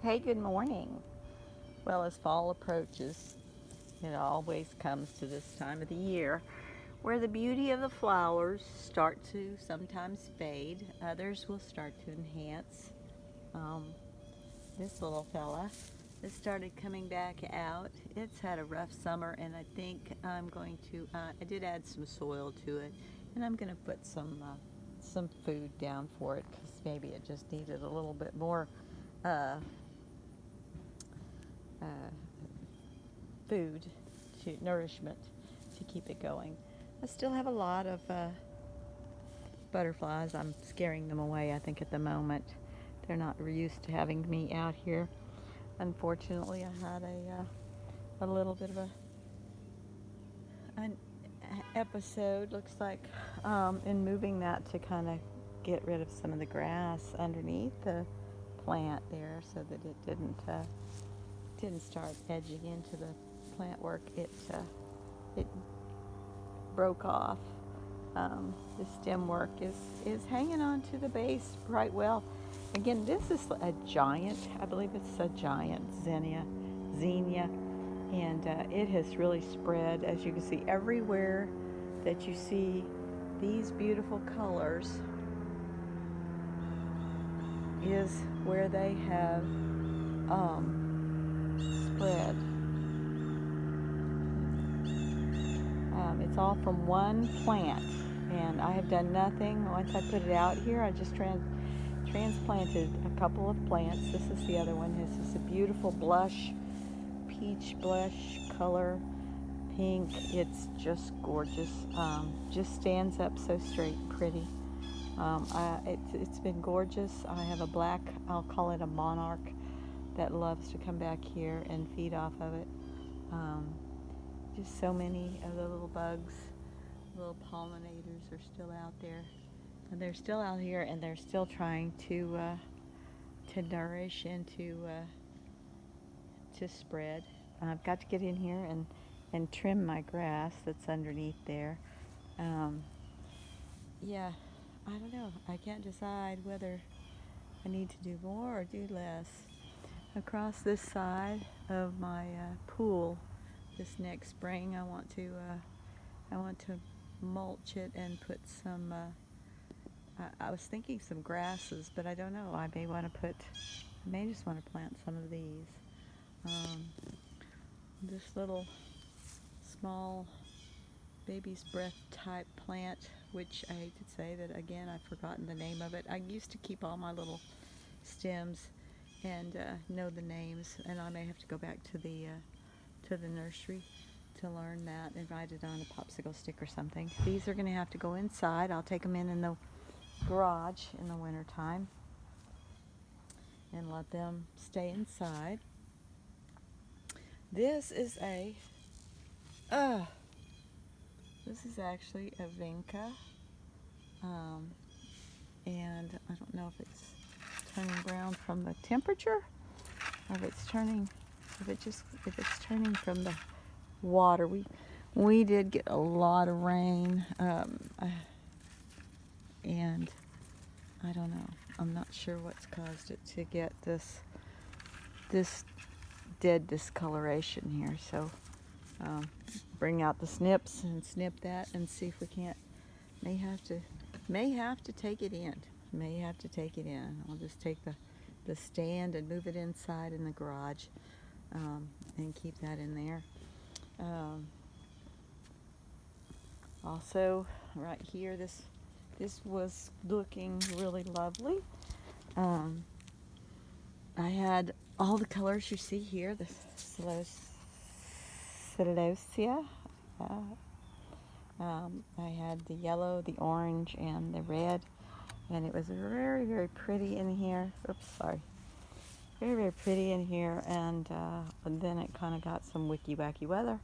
Hey, good morning. Well, as fall approaches, it always comes to this time of the year where the beauty of the flowers start to sometimes fade, others will start to enhance. Um, this little fella has started coming back out. It's had a rough summer, and I think I'm going to. I did add some soil to it, and I'm going to put some food down for it because maybe it just needed a little bit more uh, uh, food, to nourishment to keep it going. I still have a lot of butterflies. I'm scaring them away, I think, at the moment. They're not used to having me out here. Unfortunately, I had a little bit of an episode, looks like, in moving that to kind of get rid of some of the grass underneath the plant there so that it didn't start edging into the plant work. It broke off. The stem work is hanging on to the base right well. Again, this is a giant, I believe it's a giant zinnia, and it has really spread, as you can see, everywhere that you see these beautiful colors is where they have spread. It's all from one plant, and I have done nothing. Once I put it out here, I just transplanted a couple of plants. This is the other one. This is a beautiful blush, peach blush color, pink. It's just gorgeous. Just stands up so straight and pretty. It's been gorgeous. I have a black, I'll call it a monarch, that loves to come back here and feed off of it. Um, just so many of the little bugs, little pollinators are still out there. And they're still out here, and they're still trying to nourish and to spread. I've got to get in here and trim my grass that's underneath there. Um, yeah, I don't know. I can't decide whether I need to do more or do less. Across this side of my pool, this next spring, I want to mulch it and put some. I was thinking some grasses, but I don't know. I may just want to plant some of these. Um, this little small baby's breath type plant, which I hate to say that again, I've forgotten the name of it. I used to keep all my little stems and know the names, and I may have to go back to the nursery to learn that and write it on a popsicle stick or something. These are going to have to go inside. I'll take them in the garage in the wintertime and let them stay inside. This is a uh, this is actually a vinca, um, and I don't know if it's turning brown from the temperature, or if it's turning from the water. We did get a lot of rain, and I don't know. I'm not sure what's caused it to get this dead discoloration here. So bring out the snips and snip that and see if we can't. May have to take it in. May have to take it in. I'll just take the stand and move it inside in the garage, and keep that in there. Um, Also, right here, this was looking really lovely. Um, I had all the colors you see here, the celosia. I had the yellow, the orange, and the red, and it was very, very pretty in here. Oops, sorry. Very, very pretty in here, and then it kind of got some wicky-wacky weather,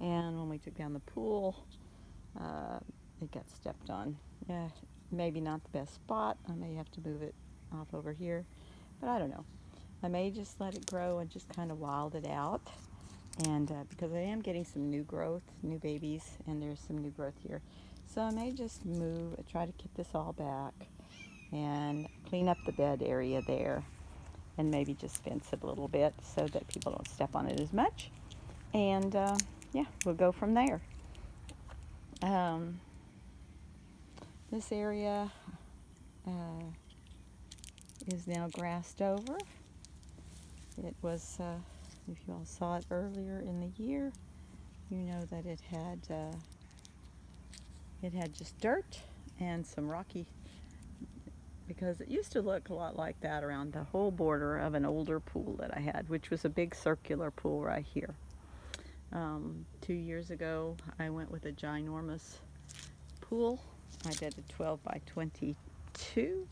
and when we took down the pool, uh, it got stepped on. Yeah, maybe not the best spot. I may have to move it off over here, but I don't know. I may just let it grow and just kind of wild it out. And because I am getting some new growth, new babies, and there's some new growth here. So I may just try to get this all back and clean up the bed area there. and maybe just fence it a little bit so that people don't step on it as much. And yeah, we'll go from there. This area is now grassed over. It was, if you all saw it earlier in the year, you know that it had just dirt and some rocky, because it used to look a lot like that around the whole border of an older pool that I had, which was a big circular pool right here. 2 years ago, I went with a ginormous pool. I did a 12 by 22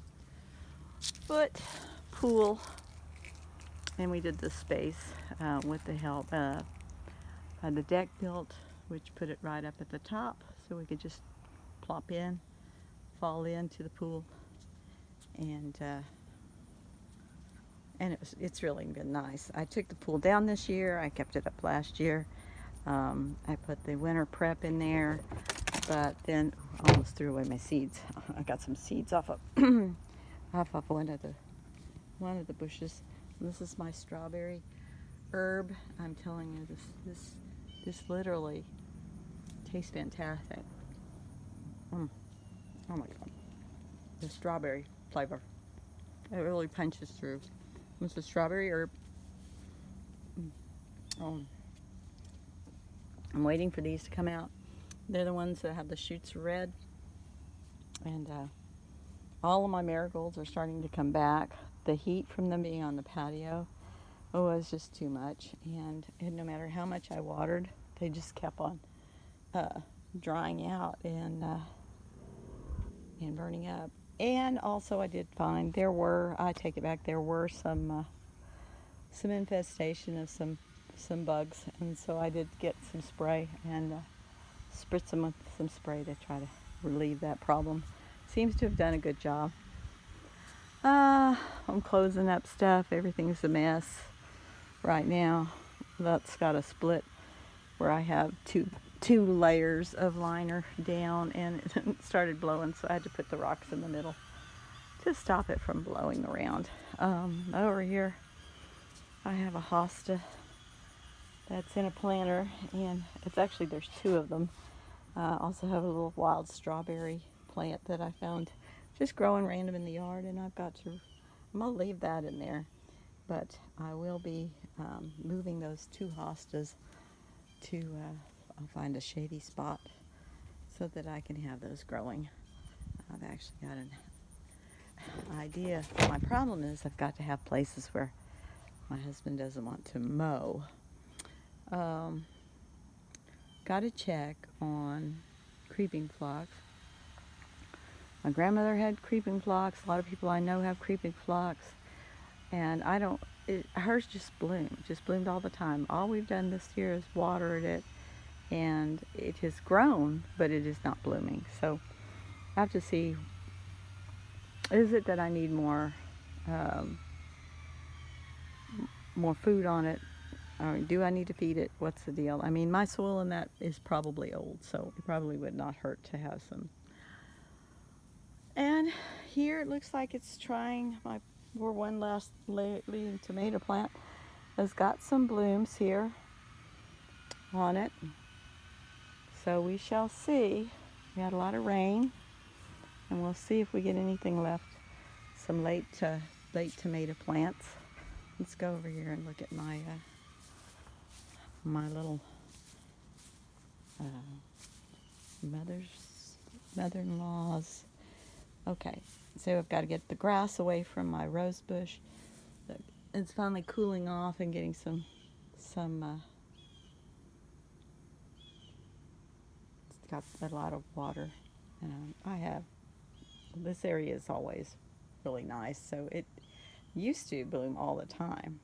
foot pool, and we did the space with the help of the deck built, which put it right up at the top so we could just plop in, fall into the pool, and it's really been nice. I took the pool down this year. I kept it up last year. I put the winter prep in there, but then I almost threw away my seeds. I got some seeds off of one of the bushes. And this is my strawberry herb. I'm telling you, this literally tastes fantastic. Oh my God, the strawberry flavor, it really punches through. It's a strawberry herb. I'm waiting for these to come out. They're the ones that have the shoots red, and all of my marigolds are starting to come back. The heat from them being on the patio, it was just too much, and no matter how much I watered, they just kept on drying out and burning up. And also, I did find I take it back, there were some infestation of some bugs, and so I did get some spray and spritz them with some spray to try to relieve that problem. Seems to have done a good job. I'm closing up stuff. Everything's a mess right now. That's got a split where I have two layers of liner down, and it started blowing, so I had to put the rocks in the middle to stop it from blowing around. Over here I have a hosta that's in a planter, and there's two of them. Also have a little wild strawberry plant that I found just growing random in the yard, and I'm gonna leave that in there, but I will be moving those two hostas to I'll find a shady spot so that I can have those growing. I've actually got an idea. My problem is I've got to have places where my husband doesn't want to mow. Got to check on creeping phlox. My grandmother had creeping phlox. A lot of people I know have creeping phlox, and hers just bloomed all the time. All we've done this year is watered it, and it has grown, but it is not blooming. So I have to see, is it that I need more food on it? Or do I need to feed it? What's the deal? I mean, my soil in that is probably old, so it probably would not hurt to have some. And here it looks like it's trying. My poor one last leading tomato plant has got some blooms here on it. So we shall see. We had a lot of rain, and we'll see if we get anything left. Some late tomato plants. Let's go over here and look at my little mother-in-law's. Okay, so I've got to get the grass away from my rose bush. It's finally cooling off and getting some it's got a lot of water. This area is always really nice, so it used to bloom all the time.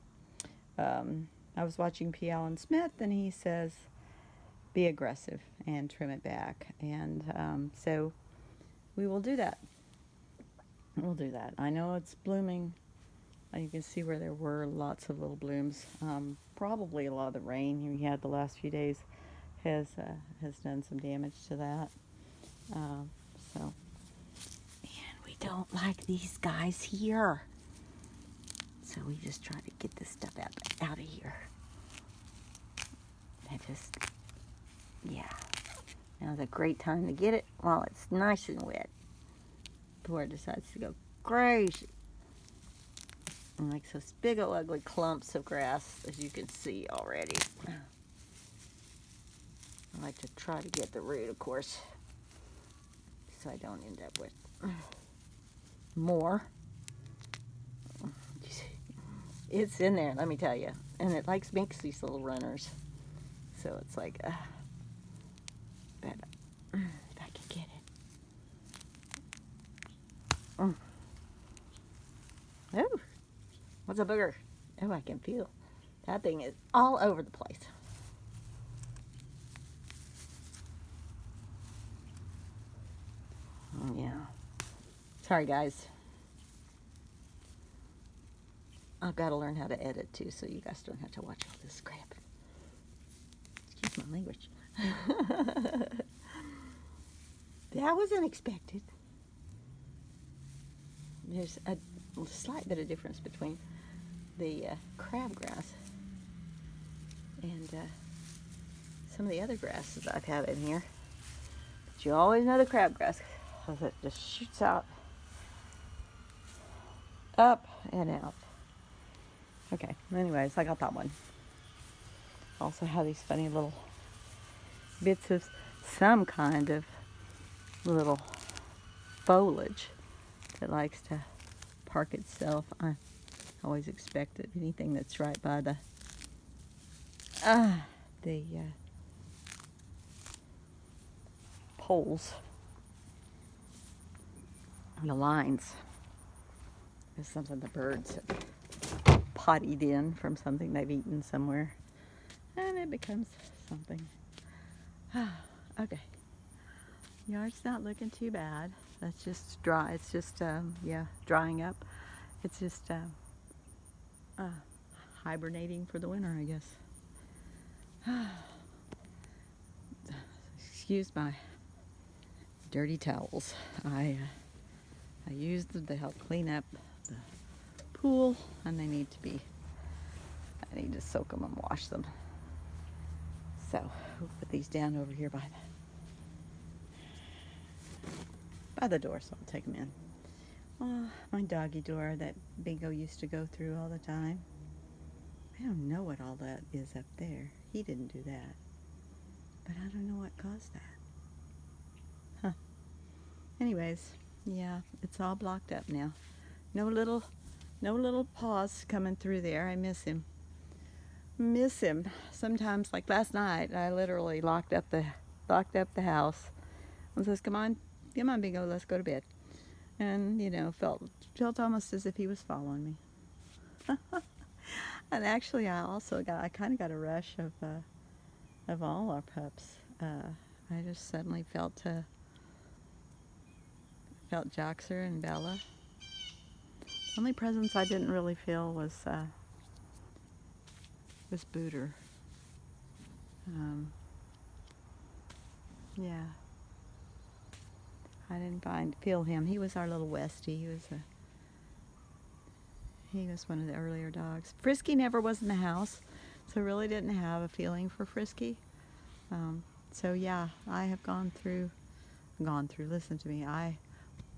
I was watching P. Allen Smith, and he says be aggressive and trim it back, and so we will do that. We'll do that. I know it's blooming. You can see where there were lots of little blooms. Probably a lot of the rain we had the last few days has done some damage to that. And we don't like these guys here. So we just try to get this stuff out of here. Yeah. Now's a great time to get it while it's nice and wet before it decides to go crazy. And like those big old ugly clumps of grass, as you can see already. I like to try to get the root, of course, so I don't end up with more. It's in there, let me tell you. And it makes these little runners. So it's like, but if I can get it. Oh, what's a booger? Oh, I can feel. That thing is all over the place. Oh, yeah. Sorry, guys. I've got to learn how to edit, too, so you guys don't have to watch all this crap. Excuse my language. That was unexpected. There's a slight bit of difference between the crabgrass and some of the other grasses I've had in here. But you always know the crabgrass, because it just shoots out, up and out. Okay, anyways, I got that one. Also have these funny little bits of some kind of little foliage that likes to park itself. I always expect that anything that's right by the poles, the lines, is something the birds have pottied in from something they've eaten somewhere, and it becomes something. Okay, yard's not looking too bad. That's just dry. It's just drying up. It's just hibernating for the winter, I guess. Excuse my dirty towels. I used them to help clean up the pool, and I need to soak them and wash them. So we'll put these down over here by the door, so I'll take them in. My doggy door that Bingo used to go through all the time. I don't know what all that is up there. He didn't do that. But I don't know what caused that. Huh. Anyways, yeah, it's all blocked up now. No little paws coming through there. I miss him. Sometimes, like last night, I literally locked up the house and says, come on, Bingo, let's go to bed. And, felt almost as if he was following me. And actually, I kind of got a rush of all our pups. I just suddenly felt Joxer and Bella. The only presence I didn't really feel was Booter. Yeah. I didn't feel him. He was our little Westie. He was one of the earlier dogs. Frisky never was in the house, so really didn't have a feeling for Frisky. So yeah, I have gone through, listen to me,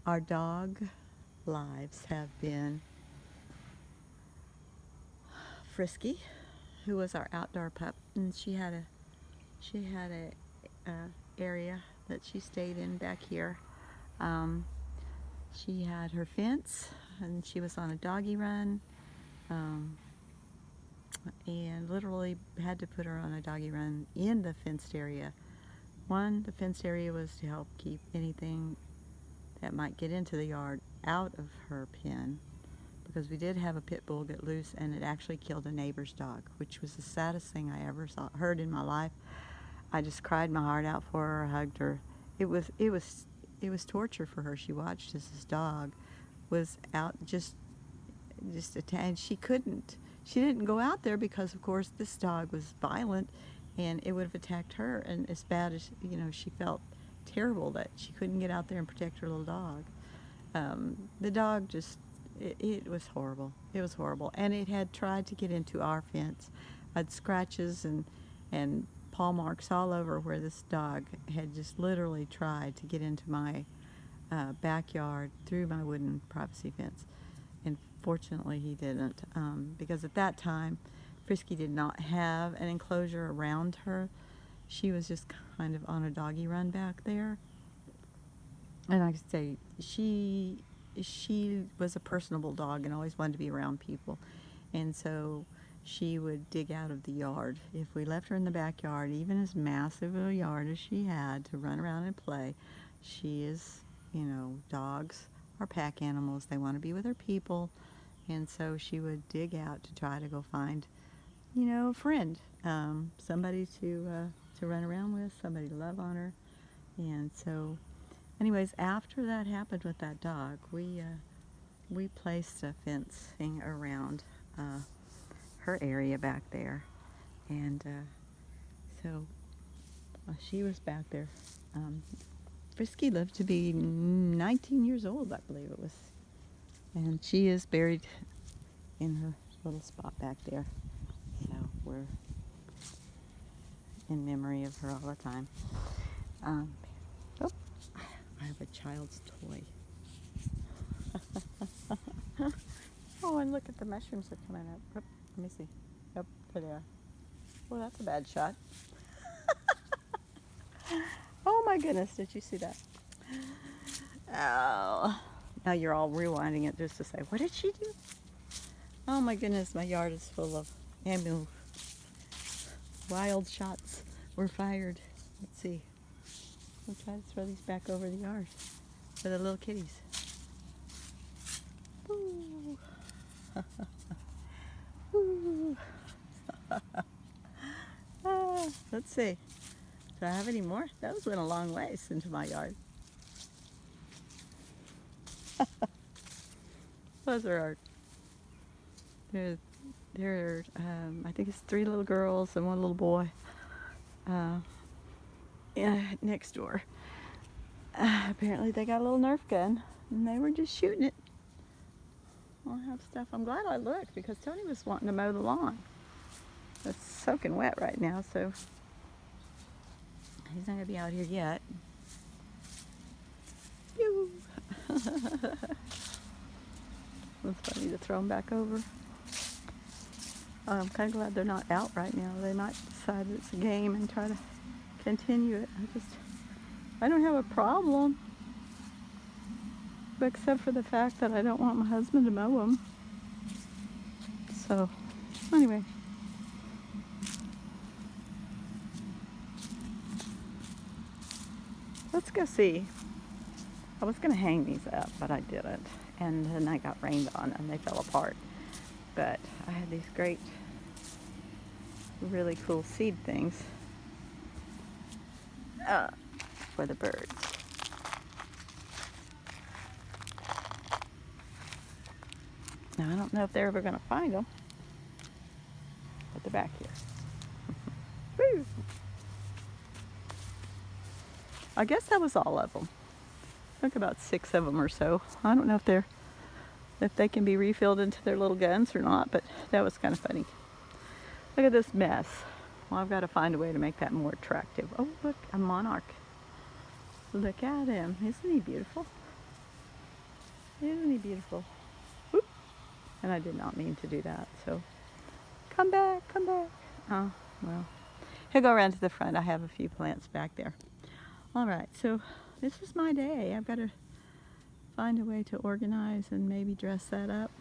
our dog lives have been Frisky, who was our outdoor pup, and she had a area that she stayed in back here. She had her fence, and she was on a doggy run, and literally had to put her on a doggy run in the fenced area. The fenced area was to help keep anything that might get into the yard out of her pen, because we did have a pit bull get loose, and it actually killed a neighbor's dog, which was the saddest thing I ever heard in my life. I just cried my heart out for her, hugged her. It was torture for her. She watched as this dog was out just and she didn't go out there because, of course, this dog was violent, and it would have attacked her. And as bad as, she felt terrible that she couldn't get out there and protect her little dog. The dog just It was horrible. It was horrible. And it had tried to get into our fence. I had scratches and paw marks all over where this dog had just literally tried to get into my backyard through my wooden privacy fence. And fortunately he didn't, because at that time Frisky did not have an enclosure around her. She was just kind of on a doggy run back there. And like I say, she was a personable dog and always wanted to be around people. And so she would dig out of the yard. If we left her in the backyard, even as massive a yard as she had to run around and play, she is, dogs are pack animals. They want to be with her people. And so she would dig out to try to go find, a friend, somebody to run around with, somebody to love on her. And so anyways, after that happened with that dog, we placed a fencing around her area back there, and so she was back there. Frisky lived to be 19 years old, I believe it was, and she is buried in her little spot back there. So we're in memory of her all the time. Oh, I have a child's toy. Oh, and look at the mushrooms that are coming up. Oop, let me see. Yep, there they are. Oh, that's a bad shot. Oh my goodness, did you see that? Oh, now you're all rewinding it just to say, what did she do? Oh my goodness, my yard is full of ammo. Wild shots were fired. Let's see. We'll try to throw these back over the yard for the little kitties. Ooh. Ooh. Let's see. Do I have any more? Those went a long ways into my yard. Those are our. They're I think it's 3 little girls and 1 little boy. Next door. Apparently they got a little Nerf gun and they were just shooting it. I have stuff. I'm glad I looked because Tony was wanting to mow the lawn. It's soaking wet right now, so he's not going to be out here yet. It's funny to throw them back over. I'm kind of glad they're not out right now. They might decide it's a game and try to continue it. I don't have a problem, but except for the fact that I don't want my husband to mow them. So, anyway. Let's go see. I was going to hang these up, but I didn't. And then I got rained on and they fell apart. But I had these great, really cool seed things for the birds. Now, I don't know if they're ever going to find them, but they're back here. Woo! I guess that was all of them. I took about 6 of them or so. I don't know if they can be refilled into their little guns or not, but that was kind of funny. Look at this mess. Well, I've got to find a way to make that more attractive. Oh, look, a monarch. Look at him. Isn't he beautiful? Isn't he beautiful? Whoop. And I did not mean to do that, so come back, come back. Oh, well. He'll go around to the front. I have a few plants back there. All right, so this is my day. I've got to find a way to organize and maybe dress that up.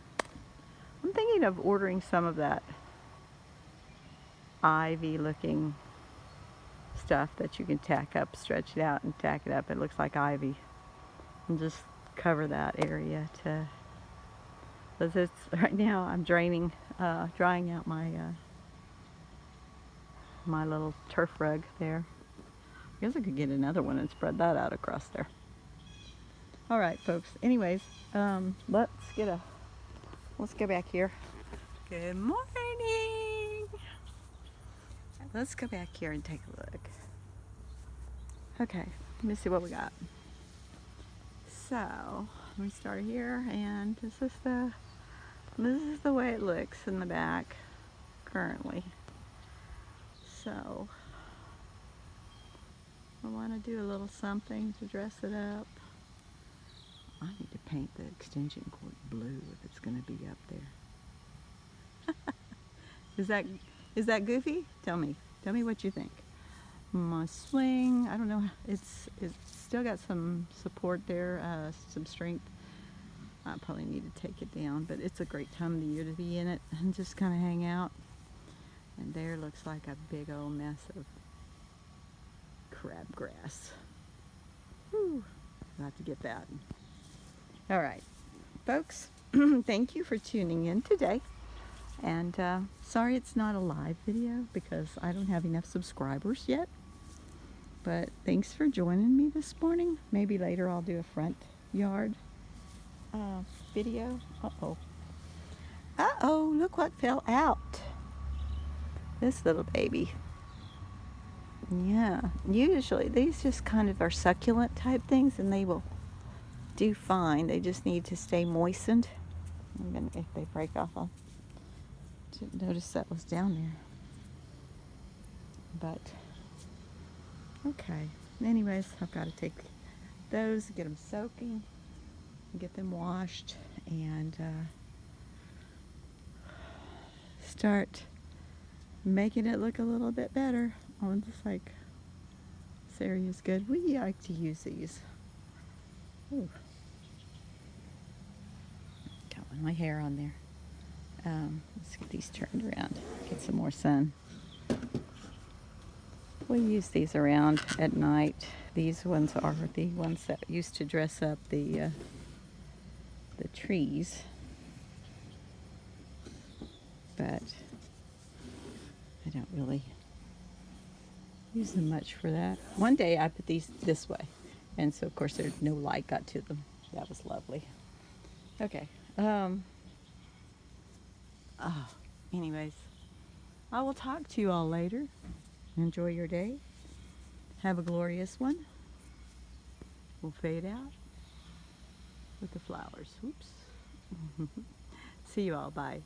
I'm thinking of ordering some of that ivy looking stuff that you can tack up, stretch it out and tack it up. It looks like ivy. And just cover that area to, because it's right now I'm drying out my my little turf rug there. I guess I could get another one and spread that out across there. All right, folks. Anyways, let's go back here. Good morning. Let's go back here and take a look. Okay, let me see what we got. So, we start here, and this is the way it looks in the back currently. So I want to do a little something to dress it up. I need to paint the extension cord blue if it's going to be up there. Is that goofy? Tell me what you think. My swing, I don't know, it's still got some support there, some strength. I probably need to take it down, but it's a great time of the year to be in it and just kind of hang out. And there looks like a big old mess of crabgrass. Whew, I'll have to get that. All right, folks, thank you for tuning in today. And sorry it's not a live video because I don't have enough subscribers yet. But thanks for joining me this morning. Maybe later I'll do a front yard video. Uh-oh. Uh-oh, look what fell out. This little baby. Yeah, usually these just kind of are succulent type things and they will do fine. They just need to stay moistened. And if they break off, I didn't notice that was down there. But okay, anyways, I've got to take those, get them soaking, get them washed, and start making it look a little bit better. Oh, just like this area is good. We like to use these. Ooh. Got one of my hair on there. Let's get these turned around, get some more sun. We use these around at night. These ones are the ones that used to dress up the trees, but I don't really use them much for that. One day I put these this way, and so of course there's no light got to them. That was lovely. Okay. Anyways, I will talk to you all later. Enjoy your day. Have a glorious one. We'll fade out with the flowers. Oops. See you all. Bye.